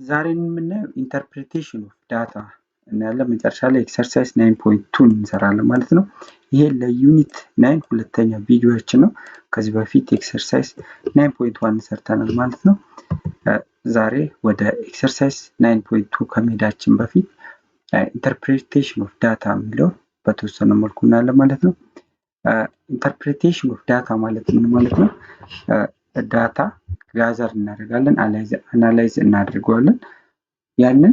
ዛሬ የምናየው ኢንተርፕሬቴሽን ኦፍ ዳታ እናያለን። መጨረሻ ላይ ኤክሰርሳይዝ 9.2 እንሰራለን ማለት ነው። ይሄ ለዩኒት 9 ሁለተኛ ቪዲዮችን ነው። ከዚህ በፊት ኤክሰርሳይዝ 9.1 ሰርተናል ማለት ነው። ዛሬ ወደ ኤክሰርሳይዝ 9.2 ከመሄዳችን በፊት ኢንተርፕሬቴሽን ኦፍ ዳታ የሚለው በተወሰነ መልኩ እናያለን ማለት ነው። ኢንተርፕሬቴሽን ኦፍ ዳታ ማለት ምን ማለት ነው? ዳታ ጋዘር እናደርጋለን፣ አናላይዝ እናደርገዋለን። ያንን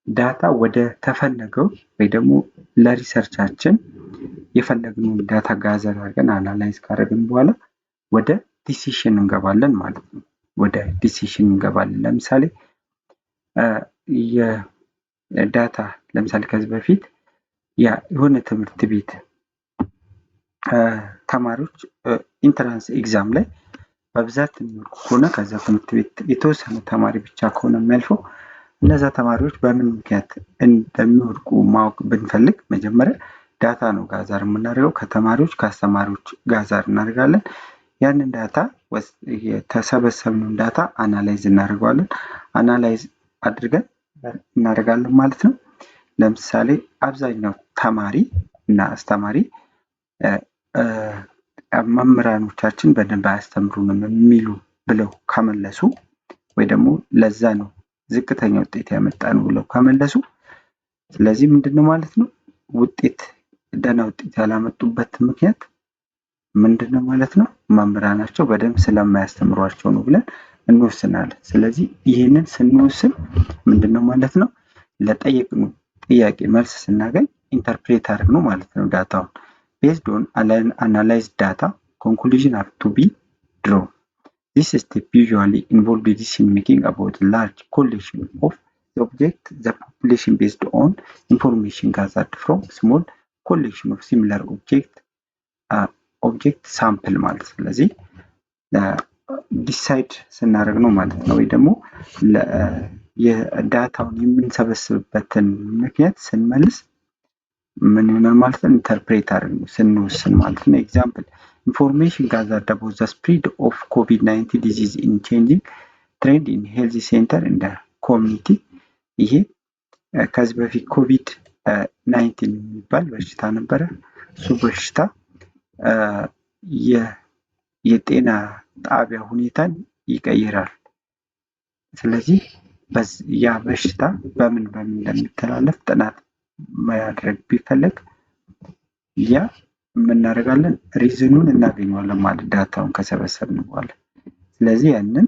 ዳታ ወደ ተፈለገው ወይ ደግሞ ለሪሰርቻችን የፈለግነውን ዳታ ጋዘር አድርገን አናላይዝ ካደረግን በኋላ ወደ ዲሲሽን እንገባለን ማለት ነው። ወደ ዲሲሽን እንገባለን። ለምሳሌ የዳታ ለምሳሌ ከዚህ በፊት የሆነ ትምህርት ቤት ተማሪዎች ኢንትራንስ ኤግዛም ላይ በብዛት የሚወድቁ ከሆነ ከዛ ትምህርት ቤት የተወሰነ ተማሪ ብቻ ከሆነ የሚያልፈው እነዛ ተማሪዎች በምን ምክንያት እንደሚወድቁ ማወቅ ብንፈልግ መጀመሪያ ዳታ ነው ጋዘር የምናደርገው። ከተማሪዎች ከአስተማሪዎች ጋዘር እናደርጋለን። ያንን ዳታ የተሰበሰብነውን ዳታ አናላይዝ እናደርገዋለን። አናላይዝ አድርገን እናደርጋለን ማለት ነው። ለምሳሌ አብዛኛው ተማሪ እና አስተማሪ መምህራኖቻችን በደንብ አያስተምሩንም የሚሉ ብለው ከመለሱ ወይ ደግሞ ለዛ ነው ዝቅተኛ ውጤት ያመጣ ነው ብለው ከመለሱ፣ ስለዚህ ምንድነው ማለት ነው ውጤት ደህና ውጤት ያላመጡበት ምክንያት ምንድነው ማለት ነው? መምህራናቸው በደንብ ስለማያስተምሯቸው ነው ብለን እንወስናለን። ስለዚህ ይህንን ስንወስን ምንድነው ማለት ነው? ለጠየቅነው ጥያቄ መልስ ስናገኝ ኢንተርፕሬት አድርገን ነው ማለት ነው ዳታውን። Based on analyzed data, conclusions have to be drawn. This step usually involves decision making about a large collection of the population based on information gathered from small collection of similar object sample ማለት ስለዚህ ዲሳይድ ስናደርግ ነው ማለት ነው። ወይ ደግሞ የዳታውን የምንሰበስብበትን ምክንያት ስንመልስ ምን ይሆናል ማለት ነው? ኢንተርፕሬት አድርገን ስንወስን ማለት ነው። ኤግዛምፕል ኢንፎርሜሽን ጋዘርድ አባውት ዘ ስፕሪድ ኦፍ ኮቪድ-19 ዲዚዝ ኢን ቼንጂንግ ትሬንድ ኢን ሄልዝ ሴንተር እንደ ኮሚኒቲ። ይሄ ከዚህ በፊት ኮቪድ-19 የሚባል በሽታ ነበረ። እሱ በሽታ የጤና ጣቢያ ሁኔታን ይቀይራል። ስለዚህ ያ በሽታ በምን እንደሚተላለፍ ጥናት ማድረግ ቢፈለግ ያ እናደርጋለን ሪዝኑን እናገኘዋለን ማለት ዳታውን ከሰበሰብን በኋላ። ስለዚህ ያንን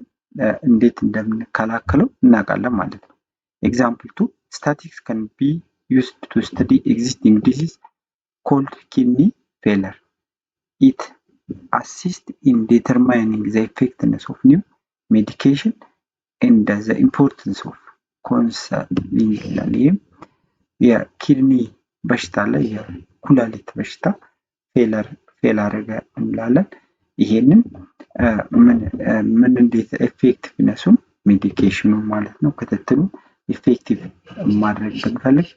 እንዴት እንደምንከላከለው እናውቃለን ማለት ነው። ኤግዛምፕል 2 statistics can be used to study existing disease called kidney failure. It assists in determining the effectiveness of new medication and the importance of counseling. የኪድኒ በሽታ ላይ የኩላሊት በሽታ ፌል አደረገ እንላለን። ይሄንን ምን እንዴት ኤፌክቲቭነሱን ሜዲኬሽኑን ማለት ነው ክትትሉን ኤፌክቲቭ ማድረግ ብንፈልግ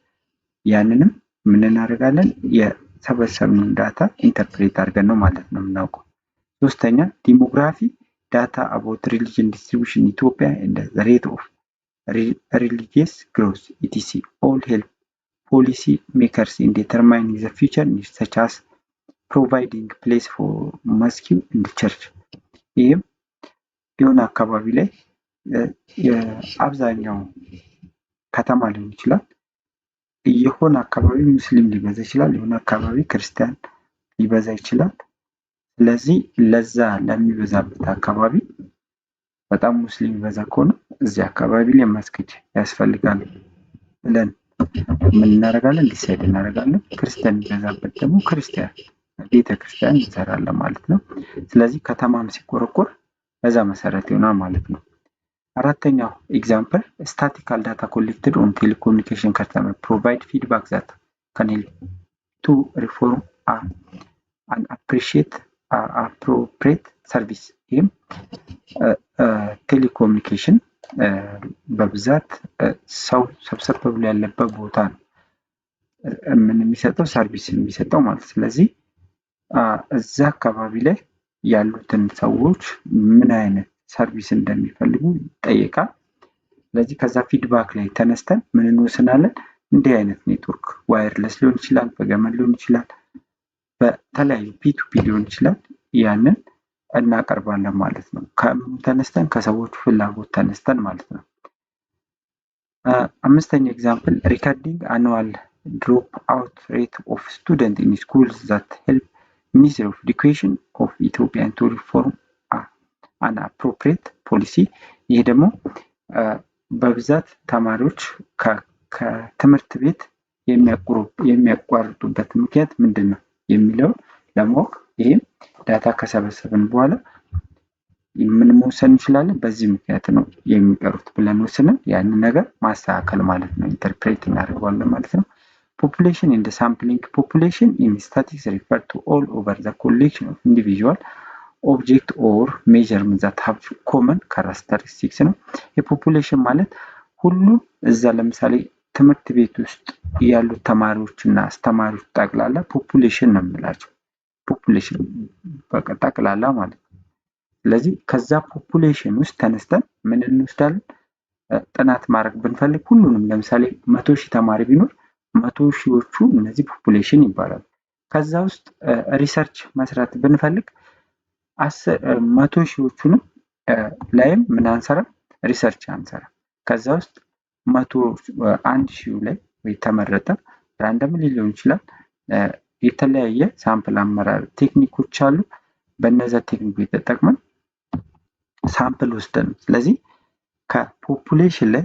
ያንንም ምን እናደርጋለን? የሰበሰብነውን ዳታ ኢንተርፕሬት አድርገን ነው ማለት ነው የምናውቀው። ሶስተኛ ዲሞግራፊ ዳታ አባውት ሪሊጅን ዲስትሪቢዩሽን ኢትዮጵያ and the rate of religious growth etc. all help policy makers in determining the future needs such as providing place for mosque and church. ይህም የሆነ አካባቢ ላይ አብዛኛው ከተማ ሊሆን ይችላል። የሆነ አካባቢ ሙስሊም ሊበዛ ይችላል። የሆነ አካባቢ ክርስቲያን ሊበዛ ይችላል። ስለዚህ ለዛ ለሚበዛበት አካባቢ በጣም ሙስሊም ይበዛ ከሆነ እዚህ አካባቢ ላይ መስጊድ ያስፈልጋል ብለን ምን እናደርጋለን? ዲሳይድ እናደርጋለን። ክርስቲያን የሚበዛበት ደግሞ ክርስቲያን ቤተክርስቲያን እንሰራለን ማለት ነው። ስለዚህ ከተማም ሲቆረቆር በዛ መሰረት ይሆናል ማለት ነው። አራተኛው ኤግዛምፕል ስታቲካል ዳታ ኮሌክትድ ኦን ቴሌኮሙኒኬሽን ከስተመር ፕሮቫይድ ፊድባክ ዛት ካን ሄልፕ ቱ ሪፎርም and appreciate appropriate service. ይህም ቴሌኮሙኒኬሽን በብዛት ሰው ሰብሰብ ብሎ ያለበት ቦታ ነው ምን የሚሰጠው ሰርቪስ የሚሰጠው ማለት። ስለዚህ እዛ አካባቢ ላይ ያሉትን ሰዎች ምን አይነት ሰርቪስ እንደሚፈልጉ ይጠየቃል። ስለዚህ ከዛ ፊድባክ ላይ ተነስተን ምን እንወስናለን? እንዲህ አይነት ኔትወርክ ዋየርለስ ሊሆን ይችላል፣ በገመድ ሊሆን ይችላል፣ በተለያዩ ፒቱፒ ሊሆን ይችላል። ያንን እናቀርባለን ማለት ነው። ከምኑ ተነስተን? ከሰዎቹ ፍላጎት ተነስተን ማለት ነው። አምስተኛ ኤግዛምፕል ሪከርዲንግ አኑዋል ድሮፕ አውት ሬት ኦፍ ስቱደንት ኢን ስኩልስ ዛት ሄልፕ ሚኒስትሪ ኦፍ ኤዱኬሽን ኦፍ ኢትዮጵያን ቱ ሪፎርም አን አፕሮፕሪየት ፖሊሲ። ይሄ ደግሞ በብዛት ተማሪዎች ከትምህርት ቤት የሚያቋርጡበት ምክንያት ምንድን ነው የሚለውን ለማወቅ ይህም ዳታ ከሰበሰብን በኋላ ምን መወሰን እንችላለን? በዚህ ምክንያት ነው የሚቀሩት ብለን ወስነን ያንን ነገር ማስተካከል ማለት ነው። ኢንተርፕሬት እናደርገዋለን ማለት ነው። ፖፑሌሽን ኢን ሳምፕሊንግ ፖፑሌሽን ኢን ስታቲስቲክስ ሪፈር ቱ ኦል ኦቨር ዘ ኮሌክሽን ኦፍ ኢንዲቪዥዋል ኦብጀክት ኦር ሜዠርመንት ዛት ሃቭ ኮመን ካራክተሪስቲክስ ነው። የፖፑሌሽን ማለት ሁሉም እዛ ለምሳሌ ትምህርት ቤት ውስጥ ያሉት ተማሪዎች እና አስተማሪዎች ጠቅላላ ፖፑሌሽን ነው የምንላቸው። ፖፑሌሽን በቃ ጠቅላላ ማለት ነው። ስለዚህ ከዛ ፖፑሌሽን ውስጥ ተነስተን ምን እንወስዳለን? ጥናት ማድረግ ብንፈልግ ሁሉንም ለምሳሌ 100,000 ተማሪ ቢኖር 100,000ዎቹ እነዚህ ፖፑሌሽን ይባላሉ። ከዛ ውስጥ ሪሰርች መስራት ብንፈልግ 100,000ዎቹንም ላይም ምን አንሰራም? ሪሰርች አንሰራም። ከዛ ውስጥ 1,000 ላይ ወይ ተመረጠ ራንደም ሊሆን ይችላል። የተለያየ ሳምፕል አመራር ቴክኒኮች አሉ። በእነዛ ቴክኒኮች ተጠቅመን ሳምፕል ወስደን ስለዚህ ከፖፑሌሽን ላይ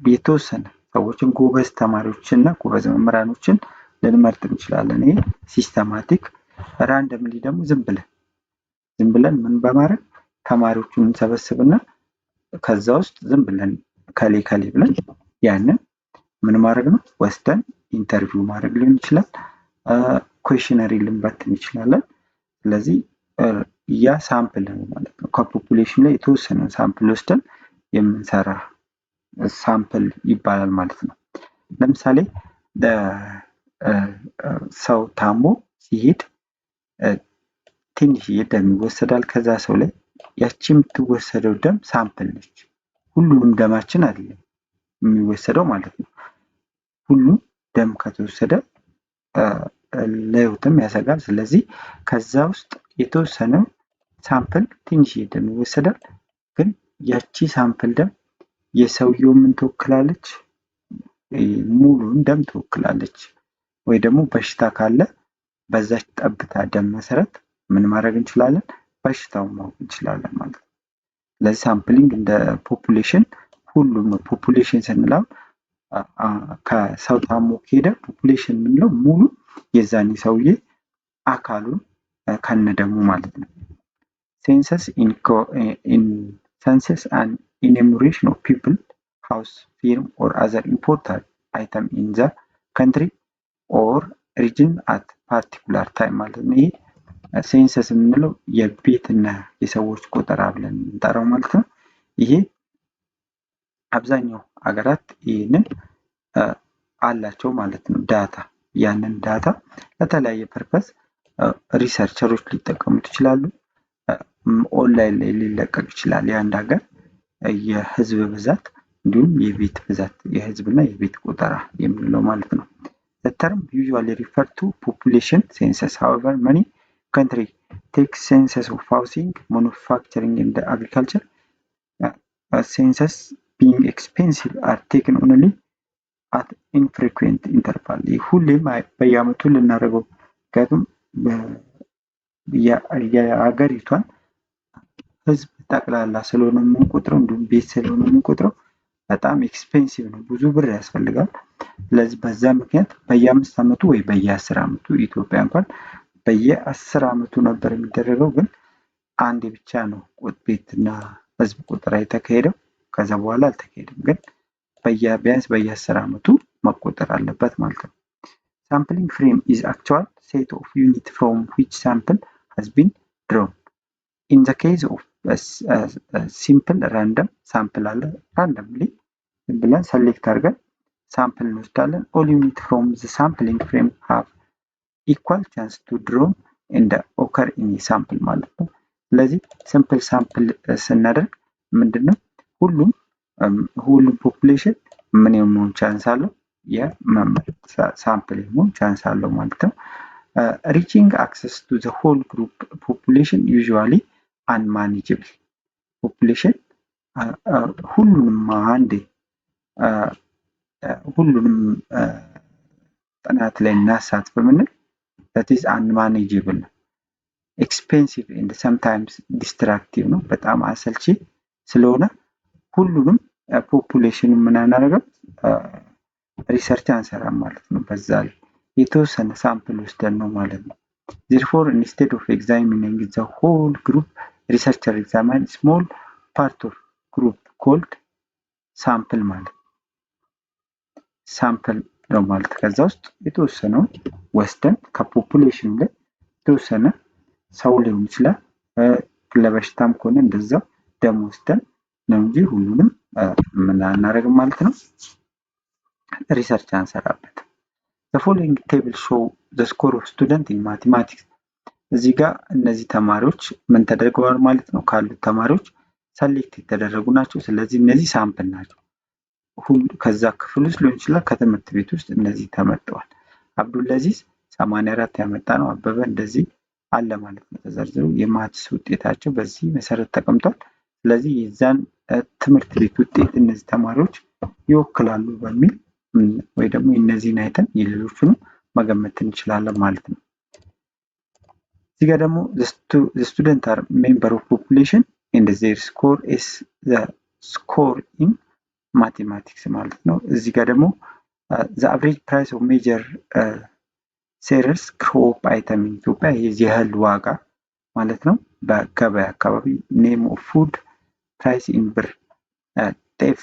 የተወሰነ ሰዎችን ጎበዝ ተማሪዎችን እና ጎበዝ መምህራኖችን ልንመርጥ እንችላለን። ይሄ ሲስተማቲክ። ራንደምሊ ደግሞ ዝም ብለን ምን በማድረግ ተማሪዎቹን እንሰበስብና ከዛ ውስጥ ዝም ብለን ከሌ ብለን ያንን ምን ማድረግ ነው? ወስደን ኢንተርቪው ማድረግ ሊሆን ይችላል። ኩዌሽነሪ ልንበትን እንችላለን። ስለዚህ ያ ሳምፕል ነው ማለት ነው። ከፖፑሌሽን ላይ የተወሰነ ሳምፕል ወስደን የምንሰራ ሳምፕል ይባላል ማለት ነው። ለምሳሌ ሰው ታሞ ሲሄድ ትንሽዬ ደም ይወሰዳል ከዛ ሰው ላይ። ያቺ የምትወሰደው ደም ሳምፕል ነች። ሁሉንም ደማችን አይደለም የሚወሰደው ማለት ነው። ሁሉም ደም ከተወሰደ ለህይወትም ያሰጋል። ስለዚህ ከዛ ውስጥ የተወሰነ ሳምፕል ትንሽዬ ደም ይወሰዳል። ግን ያቺ ሳምፕል ደም የሰውየው ምን ትወክላለች? ሙሉን ደም ትወክላለች። ወይ ደግሞ በሽታ ካለ በዛች ጠብታ ደም መሰረት ምን ማድረግ እንችላለን? በሽታውን ማወቅ እንችላለን ማለት ነው። ስለዚህ ሳምፕሊንግ እንደ ፖፑሌሽን ሁሉም ነው። ፖፑሌሽን ስንለው ከሰው ታሞ ከሄደ ፖፑሌሽን የምንለው ሙሉ የዛኔ ሰውዬ አካሉን ከነደሙ ማለት ነው። ሴንሰስ and enumeration of people, house, firm or other important item in the country or region at particular time ማለት ነው። ይሄ ሴንሰስ የምንለው የቤትና የሰዎች ቆጠራ ብለን እንጠራው ማለት ነው። ይሄ አብዛኛው ሀገራት ይህንን አላቸው ማለት ነው። ዳታ ያንን ዳታ ለተለያየ ፐርፐስ ሪሰርቸሮች ሊጠቀሙት ይችላሉ። ኦንላይን ላይ ሊለቀቅ ይችላል። የአንድ ሀገር የህዝብ ብዛት እንዲሁም የቤት ብዛት የህዝብና የቤት ቆጠራ የምንለው ማለት ነው። The term usually refer to population census. However, many countries take census of housing, manufacturing and agriculture. Census being expensive are taken only at infrequent interval. ሁሌም በየአመቱ ልናደርገው ምክንያቱም የሀገሪቷን ህዝብ ጠቅላላ ስለሆነ የምንቆጥረው እንዲሁም ቤት ስለሆነ የምንቆጥረው በጣም ኤክስፔንሲቭ ነው፣ ብዙ ብር ያስፈልጋል። ስለዚህ በዛ ምክንያት በየ5 አመቱ ወይ በየ10 አመቱ ኢትዮጵያ እንኳን በየ10 አመቱ ነበር የሚደረገው፣ ግን አንዴ ብቻ ነው ቤትና ህዝብ ቆጠራ የተካሄደው። ከዛ በኋላ አልተካሄደም፣ ግን ቢያንስ በየ10 አመቱ መቆጠር አለበት ማለት ነው። ሳምፕሊንግ ፍሬም is actual set of unit from which sample has been drawn. In the case of simple random sample አለ randomly ብለን select አድርገን ሳምፕል እንወስዳለን። all unit from the sampling frame have equal chance to draw and occur in a sample ማለት ነው። ስለዚህ ሲምፕል ሳምፕል ስናደርግ ምንድነው ሁሉም ሁሉም ፖፑሌሽን ምን የመሆን ቻንስ አለው? የመመረጥ ሳምፕል የመሆን ቻንስ አለው ማለት ነው። ሪቺንግ አክሰስ ቱ ዘ ሆል ግሩፕ ፖፑሌሽን ዩዥዋሊ አንማኔጅብል ፖፑሌሽን ሁሉንም አንዴ ሁሉንም ጥናት ላይ እናሳትፍ ብንል that is unmanageable ነው። ኤክስፔንሲቭ ኤንድ ሰምታይምስ ዲስትራክቲቭ ነው። በጣም አሰልቺ ስለሆነ ሁሉንም ፖፑሌሽን ምን አናደርግም ሪሰርች አንሰራም ማለት ነው። በዛ ላይ የተወሰነ ሳምፕል ወስደን ነው ማለት ነው። therefore instead of examining the whole group researcher examine small part of group called sample ማለት ሳምፕል ነው ማለት ከዛ ውስጥ የተወሰነውን ወስደን ከፖፑሌሽኑ ላይ የተወሰነ ሰው ሊሆን ይችላል ለበሽታም ከሆነ እንደዛው ደም ወስደን ነው እንጂ ሁሉንም ምን አናደርግም ማለት ነው ሪሰርች አንሰራበት። the following table show the score of student in mathematics እዚህ ጋር እነዚህ ተማሪዎች ምን ተደርገዋል ማለት ነው ካሉት ተማሪዎች ሰሌክት የተደረጉ ናቸው። ስለዚህ እነዚህ ሳምፕል ናቸው። ከዛ ክፍል ውስጥ ሊሆን ይችላል ከትምህርት ቤት ውስጥ እነዚህ ተመርጠዋል። አብዱልአዚዝ 84 ያመጣ ነው። አበበ እንደዚህ አለ ማለት ነው። ተዘርዝሩ የማትስ ውጤታቸው በዚህ መሰረት ተቀምጧል። ስለዚህ የዛን ትምህርት ቤት ውጤት እነዚህ ተማሪዎች ይወክላሉ በሚል ወይ ደግሞ እነዚህን አይተን የሌሎቹንም መገመት እንችላለን ማለት ነው። እዚህ ጋር ደግሞ the student are member of population and their score is the score in mathematics ማለት ነው። እዚህ ጋር ደግሞ the average price of major cereals crop item in ኢትዮጵያ የእህል ዋጋ ማለት ነው። በገበያ አካባቢ name of food price in ብር ጤፍ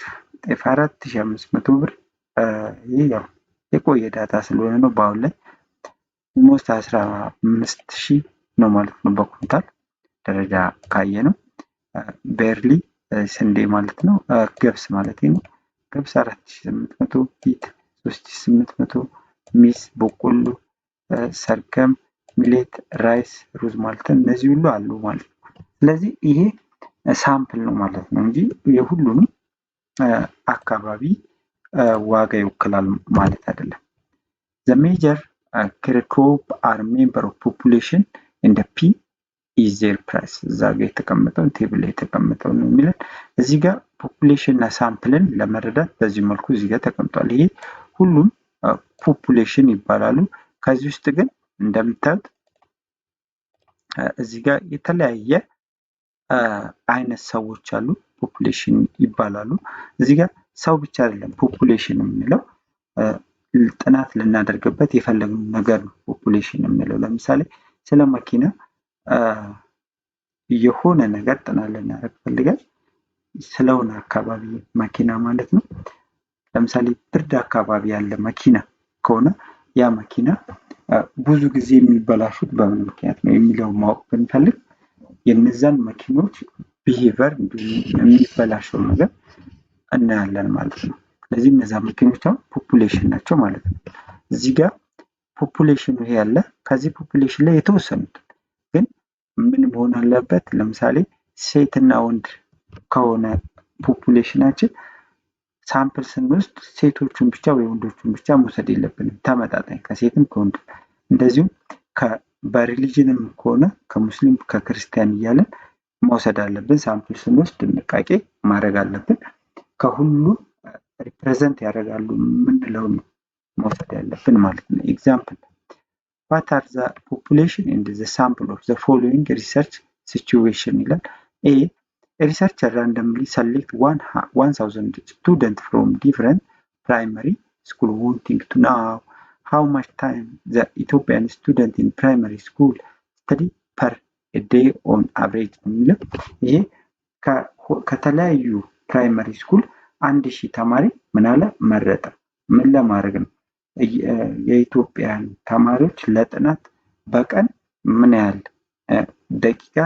4500 ብር ይህ ያው የቆየ ዳታ ስለሆነ ነው። በአሁን ላይ ሞስት 15000 ነው ማለት ነው በኩንታል ደረጃ ካየ ነው። ቤርሊ ስንዴ ማለት ነው። ገብስ ማለት ነው። ገብስ 4800 ፊት 3800 ሚስ በቆሎ ሰርገም ሚሌት ራይስ ሩዝ ማለት ነው። እነዚህ ሁሉ አሉ ማለት ነው። ስለዚህ ይሄ ሳምፕል ነው ማለት ነው እንጂ የሁሉንም አካባቢ ዋጋ ይወክላል ማለት አይደለም። the major crop are member of population and the p is their price እዛ ጋር የተቀመጠው ቴብል ላይ የተቀመጠው ነው የሚለን እዚህ ጋር ፖፑሌሽን እና ሳምፕልን ለመረዳት በዚህ መልኩ እዚህ ጋር ተቀምጧል። ይሄ ሁሉም ፖፑሌሽን ይባላሉ። ከዚህ ውስጥ ግን እንደምታዩት እዚህ ጋር የተለያየ አይነት ሰዎች አሉ ፖፑሌሽን ይባላሉ። እዚህ ጋር ሰው ብቻ አይደለም ፖፑሌሽን የምንለው ጥናት ልናደርግበት የፈለግነው ነገር ነው ፖፑሌሽን የምንለው። ለምሳሌ ስለ መኪና የሆነ ነገር ጥናት ልናደርግ ፈልገን ስለሆነ አካባቢ መኪና ማለት ነው። ለምሳሌ ብርድ አካባቢ ያለ መኪና ከሆነ ያ መኪና ብዙ ጊዜ የሚበላሹት በምን ምክንያት ነው የሚለው ማወቅ ብንፈልግ የነዛን መኪኖች ቢሄቨር የሚበላሸው ነገር እናያለን ማለት ነው። ስለዚህ እነዛ መኪኖች ፖፑሌሽን ናቸው ማለት ነው። እዚህ ጋር ፖፑሌሽኑ ይሄ ያለ ከዚህ ፖፑሌሽን ላይ የተወሰኑት ግን ምን መሆን አለበት? ለምሳሌ ሴትና ወንድ ከሆነ ፖፑሌሽናችን ሳምፕል ስንወስድ ሴቶቹን ብቻ ወይ ወንዶቹን ብቻ መውሰድ የለብንም። ተመጣጣኝ ከሴትም ከወንድም እንደዚሁም በሪሊጅንም ከሆነ ከሙስሊም ከክርስቲያን እያለን መውሰድ አለብን። ሳምፕል ስንወስድ ጥንቃቄ ማድረግ አለብን። ከሁሉ ሪፕሬዘንት ያደርጋሉ የምንለው ነው መውሰድ ያለብን ማለት ነው። ኤግዛምፕል what are the population and the sample of the following research situation ይላል። A researcher randomly select 1000 students from different primary school wanting to know how much time the Ethiopian student in primary school study per a day on average የሚለው ይሄ ከተለያዩ ፕራይመሪ ስኩል 1000 ተማሪ ምን አለ መረጠ። ምን ለማድረግ ነው? የኢትዮጵያን ተማሪዎች ለጥናት በቀን ምን ያህል ደቂቃ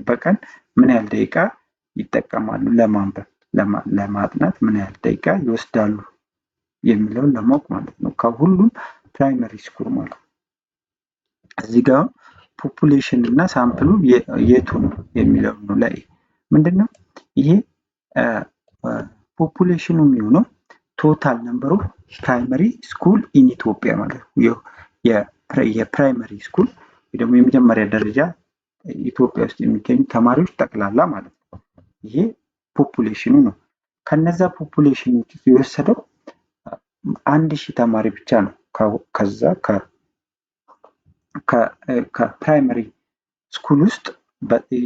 በቀን ምን ያህል ደቂቃ ይጠቀማሉ ለማንበብ ለማጥናት ምን ያህል ደቂቃ ይወስዳሉ የሚለውን ለማወቅ ማለት ነው። ከሁሉም ፕራይመሪ ስኩል ማለት ነው። እዚህ ጋር ፖፑሌሽን እና ሳምፕሉ የቱ ነው የሚለው ነው ላይ ምንድነው ይሄ ፖፑሌሽኑ የሚሆነው ቶታል ነምበር ኦፍ ፕራይመሪ ስኩል ኢን ኢትዮጵያ ማለት ነው። የፕራይመሪ ስኩል ወይ ደግሞ የመጀመሪያ ደረጃ ኢትዮጵያ ውስጥ የሚገኙ ተማሪዎች ጠቅላላ ማለት ነው። ይሄ ፖፑሌሽኑ ነው። ከነዛ ፖፑሌሽን የወሰደው 1000 ተማሪ ብቻ ነው። ከዛ ከፕራይመሪ ስኩል ውስጥ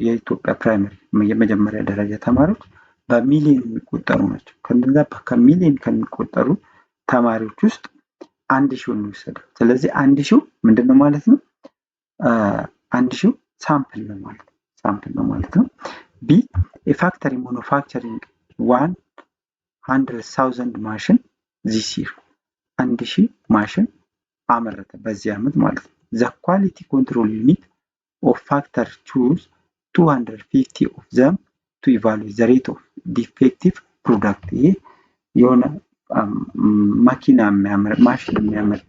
የኢትዮጵያ ፕራይመሪ የመጀመሪያ ደረጃ ተማሪዎች በሚሊዮን የሚቆጠሩ ናቸው። ከነዛ ከሚሊዮን ከሚቆጠሩ ተማሪዎች ውስጥ 1000 ነው የወሰደው። ስለዚህ 1000 ምንድነው ማለት ነው? 1000 ሳምፕል ነው ማለት ነው። ቢ የፋክተሪ ማኑፋክቸሪንግ 100,000 ማሽን ዚስ ይር 1000 ማሽን አመረተ በዚህ ዓመት ማለት ነው። ዘ ኳሊቲ ኮንትሮል ዩኒት ኦፍ ፋክተር ቹዝ 250 ኦፍ ዘም ቱ ኢቫሉዌት ዘ ሬት ኦፍ ዲፌክቲቭ ፕሮዳክት። ይሄ የሆነ ማኪና ማሽን የሚያመርት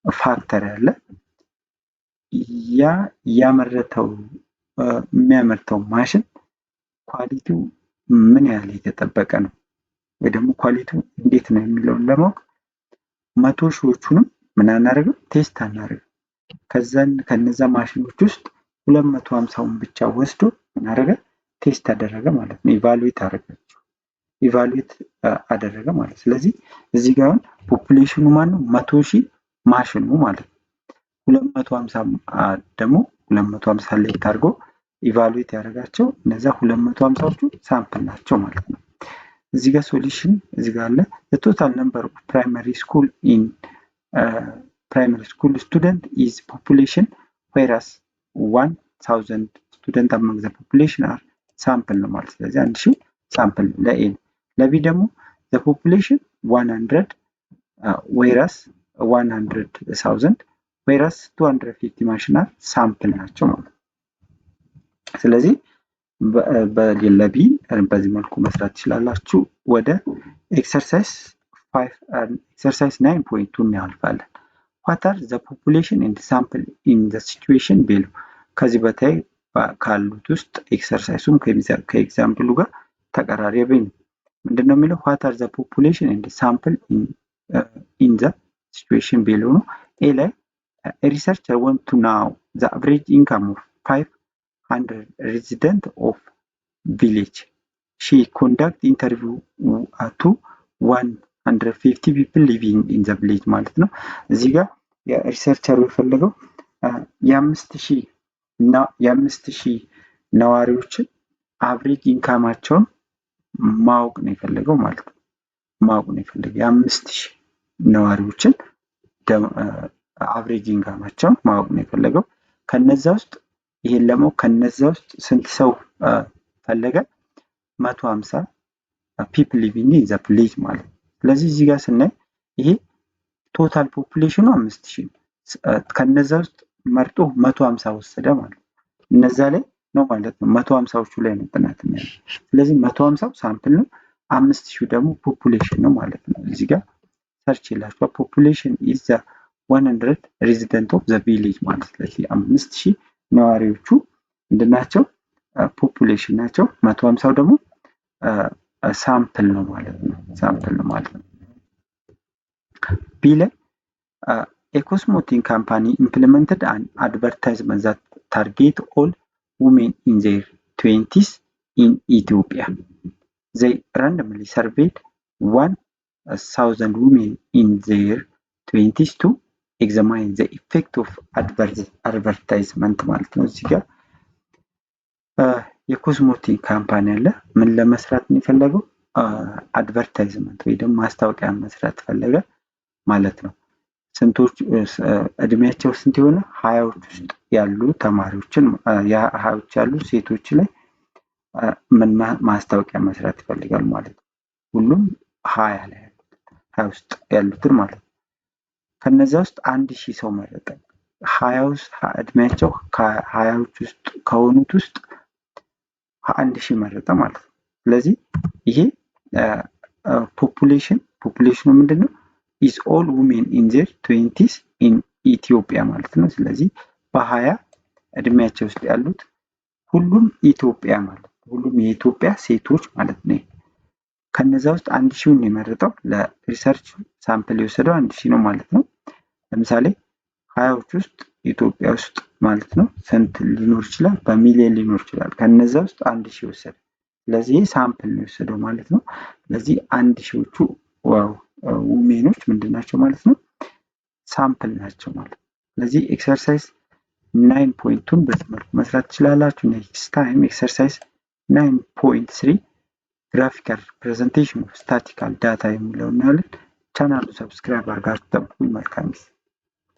ፋክተር ያለ የሚያመርተው ማሽን ኳሊቲው ምን ያህል የተጠበቀ ነው ወይ ደግሞ ኳሊቲው እንዴት ነው የሚለውን ለማወቅ 100 ሺዎቹንም ምን አናደርግም ቴስት አናደርግም። ከነዛ ማሽኖች ውስጥ 250ውን ብቻ ወስዶ ምን አደረገ ቴስት አደረገ ማለት ነው። ኢቫሉዌት አደረገ ማለት። ስለዚህ እዚህ ጋር አሁን ፖፑሌሽኑ ማን ነው? 100,000 ማሽኑ ማለት ነው። 250 ደግሞ 250 ላይ አድርጎ ኢቫሉዌት ያደረጋቸው እነዛ 250ዎቹ ሳምፕል ናቸው ማለት ነው። እዚህ ጋር ሶሉሽን እዚህ ጋር አለ። the total number of primary school student is population whereas 1000 student among the population are sample ነው ማለት። ስለዚህ 1000 ሳምፕል ለኤ ነው። ለቢ ደግሞ the population 100 whereas 100,000 whereas 250 ማሽን are ሳምፕል ናቸው ማለት። ስለዚህ ለቢ በዚህ መልኩ መስራት ትችላላችሁ። ወደ ኤክሰርሳይዝ 9.2 እናልፋለን። what are the population and sample in the situation below? ከዚህ በታይ ካሉት ውስጥ ኤክሰርሳይዙም ከኤግዛምፕሉ ጋር ተቀራራቢ ነው። ምንድነው የሚለው? what are the population and sample in the situation below ነው። ኤ ላይ researcher want to know the average income of 500 resident of village. She conduct interview to 150 people living in the village ማለት ነው። እዚህ ጋር የሪሰርቸሩ የፈለገው የ5000 ነዋሪዎችን አቨሬጅ ኢንካማቸውን ማወቅ ነው የፈለገው ማለት ነው። የ5000 ነዋሪዎችን አቨሬጅ ኢንካማቸውን ማወቅ ነው የፈለገው። ከነዛ ውስጥ ይሄን ለማወቅ ከነዛ ውስጥ ስንት ሰው ፈለገ? 150 people living in the village ማለት ነው። ስለዚህ እዚህ ጋር ስናይ ይሄ ቶታል ፖፑሌሽኑ 5000 ከነዛ ውስጥ መርጦ 150 ወሰደ ማለት ነው። እነዛ ላይ ነው ማለት ነው። 150ዎቹ ላይ ነው ጥናት የሚያደርገው። ስለዚህ 150 ሳምፕል ነው፣ 5000 ደግሞ ፖፑሌሽን ነው ማለት ነው። እዚህ ጋር ሰርች ይላችኋል። ፖፑሌሽን ኢዝ ዘ 100 resident of the village ማለት ነው። ስለዚህ 5000 ነዋሪዎቹ ምንድናቸው? ፖፑሌሽን ናቸው። 150 ደግሞ ሳምፕል ነው ማለት ነው። ቢ ላይ a cosmetic company implemented an advertisement that target all women in their 20s in Ethiopia. They randomly surveyed 1,000 women in their 20s to examine the effect of advertisement ማለት ነው። እዚህ ጋር የኮስሞቲክ ካምፓኒ አለ። ምን ለመስራት ነው የፈለገው? አድቨርታይዝመንት ወይ ደግሞ ማስታወቂያ መስራት ፈለገ ማለት ነው። ስንቶች እድሜያቸው ስንት የሆነ 20ዎች ውስጥ ያሉ ተማሪዎችን ሀያዎች ያሉ ሴቶች ላይ ምን ማስታወቂያ መስራት ይፈልጋል ማለት ነው። ሁሉም 20 ላይ ውስጥ ያሉትን ማለት ነው። ከነዛ ውስጥ 1000 ሰው መረጠ። 20 እድሜያቸው ከ20ዎች ውስጥ ከሆኑት ውስጥ 1000 መረጠ ማለት ነው። ስለዚህ ይሄ ፖፑሌሽኑ ምንድነው? is all women in their 20s in Ethiopia ማለት ነው። ስለዚህ በ20 እድሜያቸው ውስጥ ያሉት ሁሉም ኢትዮጵያ ማለት ነው። ሁሉም የኢትዮጵያ ሴቶች ማለት ነው። ከነዛ ውስጥ 1000ን የመረጠው ለሪሰርች ሳምፕል የወሰደው 1000 ነው ማለት ነው። ለምሳሌ 20ዎች ውስጥ ኢትዮጵያ ውስጥ ማለት ነው ስንት ሊኖር ይችላል? በሚሊዮን ሊኖር ይችላል። ከነዛ ውስጥ 1000 ወሰደ። ስለዚህ ሳምፕል ነው የወሰደው ማለት ነው። ስለዚህ 1000ዎቹ ውሜኖች ምንድን ናቸው ማለት ነው? ሳምፕል ናቸው ማለት ነው። ስለዚህ ኤክሰርሳይዝ 9.2ን በዚህ መልኩ መስራት ትችላላችሁ። ኔክስት ታይም ኤክሰርሳይዝ 9.3 ግራፊካል ፕሬዘንቴሽን ኦፍ ስታቲካል ዳታ የሚለውን እናያለን። ቻናሉ ሰብስክራይብ አድርጋችሁ ጠብቁኝ። መልካም ጊዜ